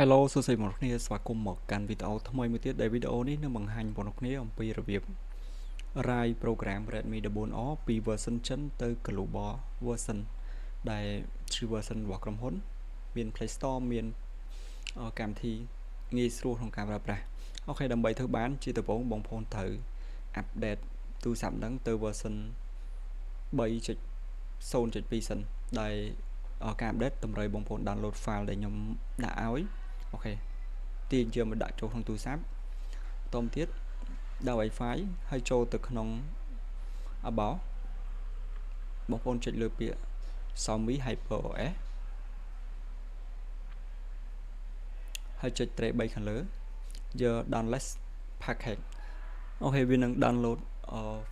Hello សួស្តីបងប្អូនគ្នាស្វាគមន៍មកកាន់វីដេអូថ្មីមួយទៀតដែលវីដេអូនេះនឹងបង្ហាញបងប្អូនគ្នាអំពីរបៀប Write program Redmi 14A ពី version ចិនទៅ global version ដែលជា version របស់ក្រុមហ៊ុនមាន Play Store មានកម្មវិធីងាយស្រួលក្នុងការប្រើប្រាស់អូខេដើម្បីធ្វើបានជាដំបូងបងប្អូនត្រូវ update ទូរស័ព្ទហ្នឹងទៅ version 3.0.2 សិនដែលការ update តម្រូវបងប្អូន download file ដែលខ្ញុំដាក់ឲ្យអូខេទាញយកមកដាក់ចូលក្នុងទូរស័ព្ទបន្តទៀតដាក់ Wi-Fi ហើយចូលទៅក្នុង About បងប្អូនចុចលើពាក្យ Xiaomi HyperOS ហើយចុច tray 3ខាងលើយក download package អូខេវានឹង download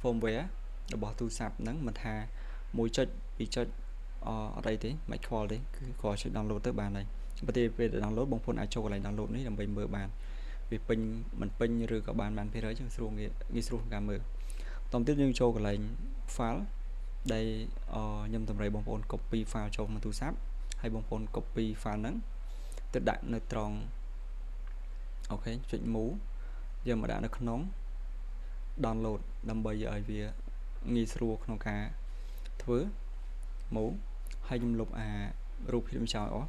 firmware របស់ទូរស័ព្ទហ្នឹងមិនថា1ចុច2ចុចអត់អីទេមិនខ្វល់ទេគឺគ្រាន់ចុច download ទៅបានហើយបើពេល download បងប្អូនអាចចូលកន្លែង download នេះដើម្បីមើលបានវាពេញមិនពេញឬក៏បានភាគរយចឹងស្រួលងាយស្រួលក្នុងការមើលបន្តទៀតយើងចូលកន្លែង file ដែលខ្ញុំតម្រូវបងប្អូន copy file ចូលក្នុងទូរស័ព្ទហើយបងប្អូន copy file ហ្នឹងទៅដាក់នៅត្រង់អូខេចុច move យកមកដាក់នៅក្នុង download ដើម្បីឲ្យវាងាយស្រួលក្នុងការធ្វើ move ហើយខ្ញុំលុបរូបភាពចោលអស់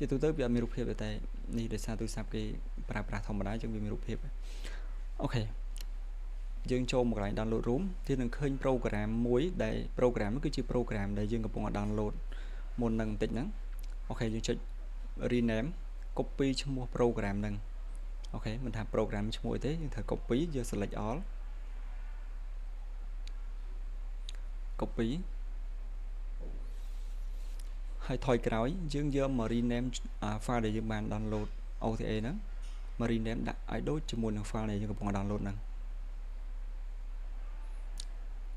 ជាទូទៅវាអត់មានរូបភាពទេតែនេះដោយសារទូរស័ព្ទគេប្រើប្រាស់ធម្មតាចឹងវាមានរូបភាពអូខេយើងចូលមកកន្លែង download room ទៀតនឹងឃើញ program មួយដែល program នោះគឺជា program ដែលយើងកំពុងតែ download មុននឹងបន្តិចហ្នឹងអូខេយើងចុច rename copy ឈ្មោះ program ហ្នឹងអូខេមិនថា program ឈ្មោះអីទេយើងត្រូវ copy យក select all copy ហើយថយក្រោយយើងយកមក rename file ដែលយើងបាន download OTA ហ្នឹងមក rename ដាក់ឲ្យដូចជាមួយនឹង file ដែលយើងកំពុង download ហ្នឹង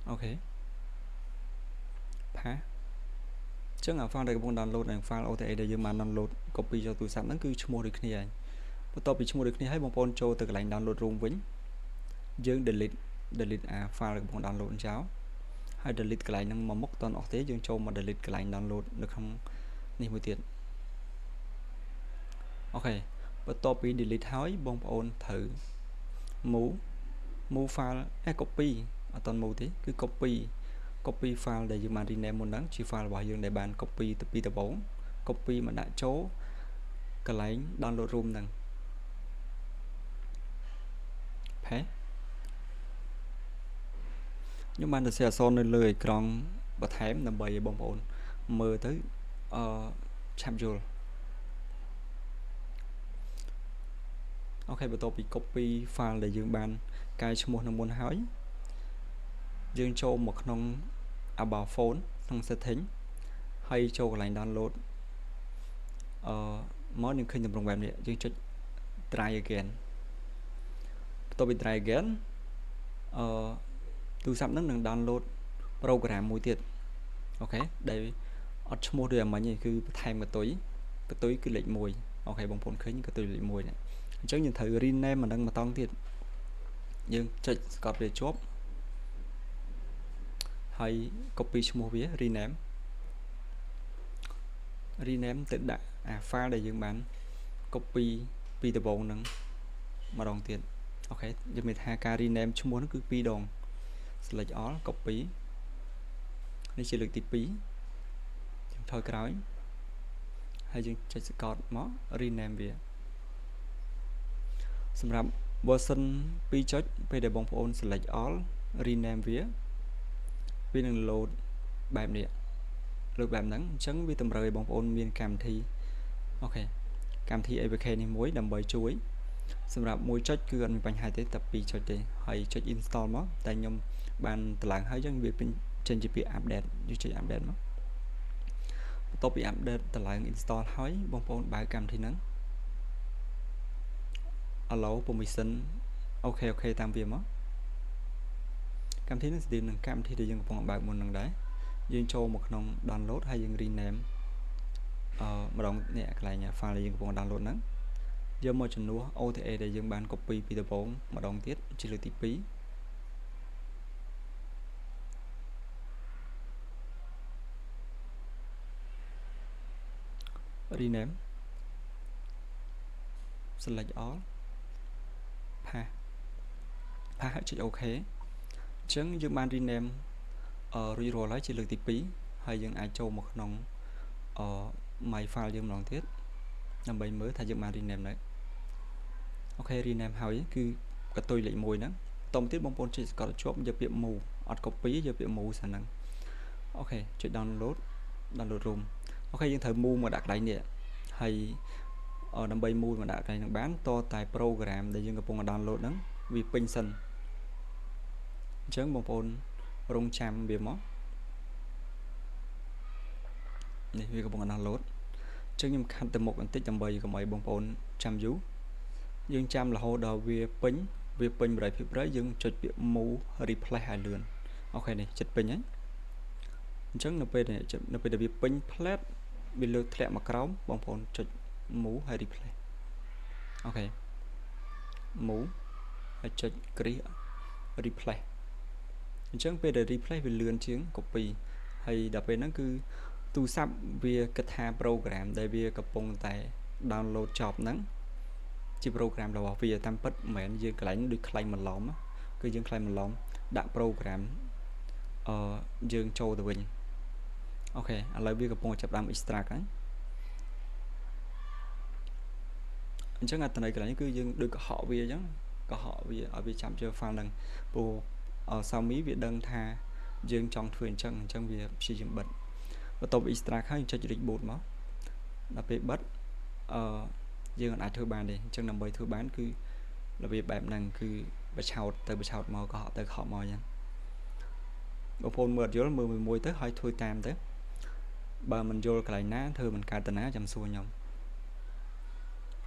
អូខេផាចឹងfile ដែលកំពុង download និង file OTA ដែលយើងបាន download copy ចូលទូរស័ព្ទហ្នឹងគឺឈ្មោះដូចគ្នាហើយបន្ទាប់ពីឈ្មោះដូចគ្នាហើយបងប្អូនចូលទៅកន្លែង download room វិញយើង delete file ដែលកំពុង download ចោលហើយ delete កន្លែងហ្នឹងមកមុខតអស់ទេយើងចូលមក delete កន្លែង download នៅក្នុងនេះមួយទៀតអូខេបន្ទាប់ពី delete ហើយបងប្អូនត្រូវ move file copy អត់ត move ទេគឺ copy file ដែលយើងបាន rename មុនហ្នឹងជា file របស់យើងដែលបាន copy ទៅពីដំបូង copy មកដាក់ចូលកន្លែង download room ហ្នឹងផេខ្ញុំបានសរសេរអក្សរនៅលើអេក្រង់បន្ថែមដើម្បីឲ្យបងប្អូនមើលទៅឆាប់យល់អូខេបន្ទាប់ពី copy file ដែលយើងបានកែឈ្មោះនៅមុនហើយយើងចូលមកក្នុង about phone ក្នុង setting ហើយចូលកន្លែង download មកនឹងឃើញតម្រងបែបនេះយើងចុច try again បន្ទាប់ពី try again ទូរស័ព្ទហ្នឹងនឹង download program មួយទៀតអូខេដែលអត់ឈ្មោះដូចអាមិញទេគឺបន្ថែមកតុយគឺលេខ1អូខេបងប្អូនឃើញកតុយលេខ1នេះអញ្ចឹងយើងត្រូវ rename អាហ្នឹងម្ដងទៀតយើងចុចស្កប់វាជាប់ហើយ copy ឈ្មោះវា rename ទៅដាក់file ដែលយើងបាន copy ពីដំបូងហ្នឹងម្ដងទៀតអូខេយើងមានថាការ rename ឈ្មោះហ្នឹងគឺ2ដង select all copy នេះជាលើកទី2យើងថយក្រោយហើយយើងចុច Scott មក rename វាសម្រាប់ version 2ចុចពេលដែលបងប្អូន select all rename វានឹង load បែបនេះលើបែបហ្នឹងអញ្ចឹងវាតម្រូវឲ្យបងប្អូនមានកម្មវិធីអូខេកម្មវិធី APK នេះមួយដើម្បីជួយសម្រាប់1ចុចគឺអត់មានបញ្ហាទេតែ2ចុចទេហើយចុច install មកតែខ្ញុំបានតម្លើងហើយអញ្ចឹងវាចេញជាពាក្យ update យើងចុច update មកបន្ទាប់ពី update តម្លើង install ហើយបងប្អូនបើកកម្មវិធីហ្នឹង allow permission អូខេតាមវាមកកម្មវិធីនេះស្តីនឹងកម្មវិធីដែលយើងកំពុងបើកមុននឹងដែរយើងចូលមកក្នុង download ហើយយើង rename ម្ដងនេះកន្លែង file ដែលយើងកំពុង download ហ្នឹងយកមកជំនួស OTA ដែលយើងបាន copy ពីដំបូងម្ដងទៀតជាលើកទី2 rename select all pass ហើយចុច OK អញ្ចឹងយើងបាន rename រួចរាល់ហើយជាលើកទី2ហើយយើងអាចចូលមកក្នុងmy file យើងម្ដងទៀតដើម្បីមើលថាយើងបាន rename នៅអូខេ rename ហើយគឺកតុយលេខ1ហ្នឹងបន្តទៀតបងប្អូនចុចស្កល់ជាប់យកពាក្យ move អត់ copy យកពាក្យ move សិនហ្នឹងអូខេចុច download room អូខេយើងត្រូវ move មកដាក់កន្លែងនេះហើយដើម្បី move មកដាក់កន្លែងហ្នឹងបានតតែ program ដែលយើងកំពុង download ហ្នឹងវាពេញសិនអញ្ចឹងបងប្អូនរងចាំវាមកនេះវាកំពុង download អញ្ចឹងខ្ញុំខាត់ទៅមុខបន្តិចដើម្បីកុំឲ្យបងប្អូនចាំយូរយើងចាំរហូតដល់វាពេញ 100% យើងចុចពាក្យ move replace ឲ្យលឿនអូខេនេះចិត្តពេញហើយអញ្ចឹងនៅពេលដែលវាពេញ flat វាលើកធ្លាក់មកក្រោមបងប្អូនចុច move ហើយ replace អូខេ move ហើយចុច create replace អញ្ចឹងពេលដែល replace វាលឿនជាង copy ហើយដល់ពេលហ្នឹងគឺទូរស័ព្ទវាគិតថា program ដែលវាកំពុងតែ download ចប់ហ្នឹងជា program របស់វាតាមពិតមិនមែនយើងកន្លែងដូចខ្លាញ់បន្លំគឺយើងខ្លាញ់បន្លំដាក់ program យើងចូលទៅវិញអូខេឥឡូវវាកំពុងចាប់ដើម extract ហ្នឹងអញ្ចឹងអត្ថន័យកន្លែងនេះគឺយើងដូចកុហកវាអញ្ចឹងកុហកវាឲ្យវាចាប់យក file ហ្នឹងព្រោះXiaomi វាដឹងថាយើងចង់ធ្វើអញ្ចឹងវាព្យាយាមបិទបន្ទាប់ extract ហើយចុច reboot មកដល់ពេលបិទយើងអាចធ្វើបានទេអញ្ចឹងដើម្បីធ្វើបានគឺរបៀបបែបហ្នឹងគឺបិឆោតទៅបិឆោតមកកុហកទៅកុហកមកអញ្ចឹងបងប្អូនមើលអត់យល់មើលមួយទៅហើយធ្វើតាមទៅបើមិនយល់កន្លែងណាធ្វើមិនកើតតាណាចាំសួរខ្ញុំ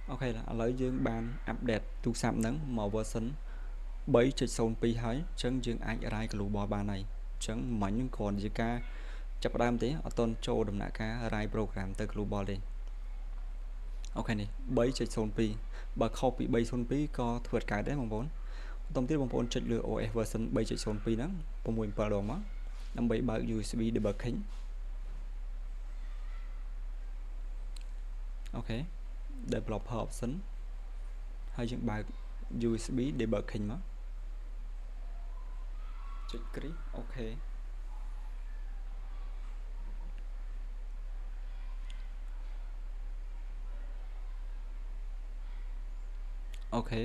អូខេឥឡូវយើងបានអាប់ដេតទូរស័ព្ទហ្នឹងមក version 3.02 ហើយអញ្ចឹងយើងអាច write global បានហើយអញ្ចឹងមិញគ្រាន់ជាការចាប់ផ្ដើមទេអត់ទាន់ចូលដំណាក់កាល write program ទៅ global ទេអូខេនេះ 3.02 បើខុសពី 3.02 ក៏ធ្វើកើតដែរបងប្អូនបន្តទៀតបងប្អូនចុចលើ OS version 3.02 ហ្នឹង6.7 ដងមកដើម្បីបើក USB debugging អូខេ developer option ហើយយើងបើក USB debugging មកចុច create អូខេអូខេ